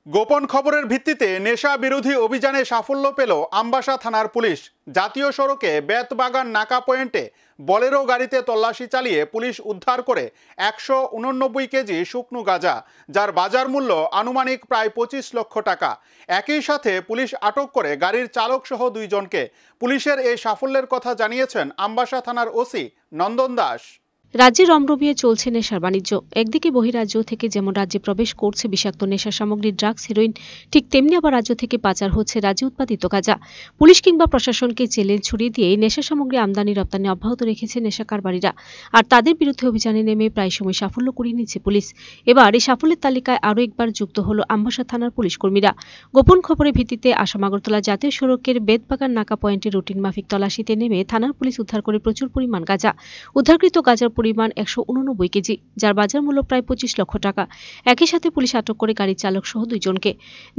গোপন খবরের ভিত্তিতে নেশা বিরোধী অভিযানে সাফল্য পেল আমবাসা থানার পুলিশ। জাতীয় সড়কে বেতবাগান নাকা পয়েন্টে বলেরো গাড়িতে তল্লাশি চালিয়ে পুলিশ উদ্ধার করে 189 কেজি শুকনো গাঁজা, যার বাজার মূল্য আনুমানিক প্রায় 25 লক্ষ টাকা। একই সাথে পুলিশ আটক করে গাড়ির চালক সহ 2 জনকে। পুলিশের এই সাফল্যের কথা জানিয়েছেন আমবাসা থানার ওসি নন্দন দাস। রাজ্যে রমরমিয়ে চলছে নেশার বাণিজ্য। একদিকে বহিরাজ্য থেকে যেমন রাজ্যে প্রবেশ করছে বিষাক্ত নেশা সামগ্রী ড্রাগস, হেরোইন, ঠিক তেমনি আবার রাজ্য থেকে পাচার হচ্ছে রাজ্যে উৎপাদিত গাঁজা। পুলিশ কিংবা প্রশাসনকে চ্যালেঞ্জ ছড়িয়ে দিয়ে নেশা সামগ্রী আমদানি রপ্তানি অব্যাহত রেখেছে নেশা কারবারিরা। আর তাদের বিরুদ্ধে অভিযানে নেমে প্রায় সময় সাফল্য কুড়িয়ে নিচ্ছে পুলিশ। এবার এই সাফল্যের তালিকায় আরও একবার যুক্ত হল আমবাসা থানার পুলিশ কর্মীরা। গোপন খবরের ভিত্তিতে আসাম আগরতলা জাতীয় সড়কের বেতবাগান নাকা পয়েন্টে রুটিন মাফিক তল্লাশিতে নেমে থানার পুলিশ উদ্ধার করে প্রচুর পরিমাণ গাঁজা। উদ্ধারকৃত গাঁজার পরিমাণ 189 কেজি, যার বাজার মূল্য প্রায় 25 লক্ষ টাকা। একই সাথে পুলিশ আটক করে গাড়ির চালক সহ 2 জনকে।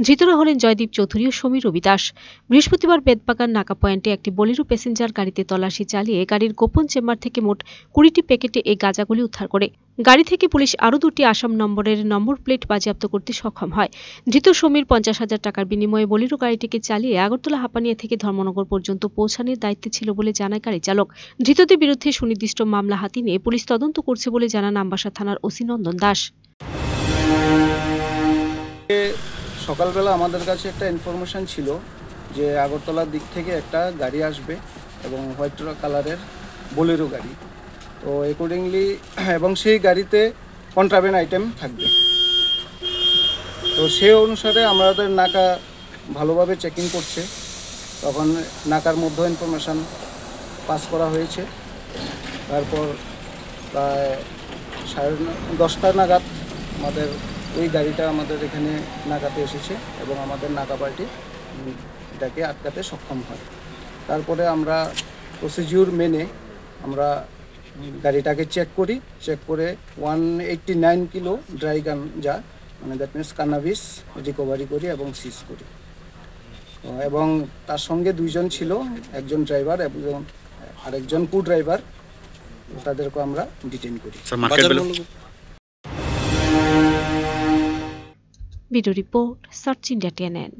ধৃতরা হলেন জয়দীপ চৌধুরী ও সমীর রবি দাস। বৃহস্পতিবার বেতবাগান নাকা পয়েন্টে একটি বলেরো প্যাসেঞ্জার গাড়িতে তল্লাশি চালিয়ে গাড়ির গোপন চেম্বার থেকে মোট 20টি প্যাকেটে এই গাঁজাগুলি উদ্ধার করে। গাড়ি থেকে পুলিশ আরও 2টি আসাম নম্বরের নম্বর প্লেট বাজেয়াপ্ত করতে সক্ষম হয়। ধৃত সমীর 50,000 টাকার বিনিময়ে বলেরো গাড়িটিকে চালিয়ে আগরতলা হাপানিয়া থেকে ধর্মনগর পর্যন্ত পৌঁছানোর দায়িত্বে ছিল বলে জানায় গাড়ি চালক। ধৃতদের বিরুদ্ধে সুনির্দিষ্ট মামলা হাতে নিয়ে পুলিশ তদন্ত করছে বলে জানান আমবাসা থানার ওসি নন্দন দাস। সকালবেলা আমাদের কাছে একটা ইনফরমেশন ছিল যে আগরতলার দিক থেকে একটা গাড়ি আসবে এবং হোয়াইট কালারের বোলেরো গাড়ি। তো অ্যাকর্ডিংলি এবং সেই গাড়িতে কন্ট্রাব্যান্ড আইটেম থাকবে। তো সেই অনুসারে আমাদের নাকা ভালোভাবে চেকিং করছে। তখন নাকার মধ্যে ইনফরমেশান পাস করা হয়েছে। তারপর প্রায় 10:30 নাগাদ আমাদের ওই গাড়িটা আমাদের এখানে নাকাতে এসেছে এবং আমাদের নাকা পার্টি এটাকে আটকাতে সক্ষম হয়। তারপরে আমরা প্রসিডিউর মেনে আমরা গাড়িটাকে চেক করি। চেক করে 189 কিলো ড্রাই গাঞ্জা, মানে দ্যাট মিনস কানাবিস রিকভারি করি এবং সিজ করি। এবং তার সঙ্গে 2 জন ছিল, একজন ড্রাইভার এবং আরেকজন কো ড্রাইভার। তাদেরকে আমরা ডিটেইন করি। Video report search India TNN।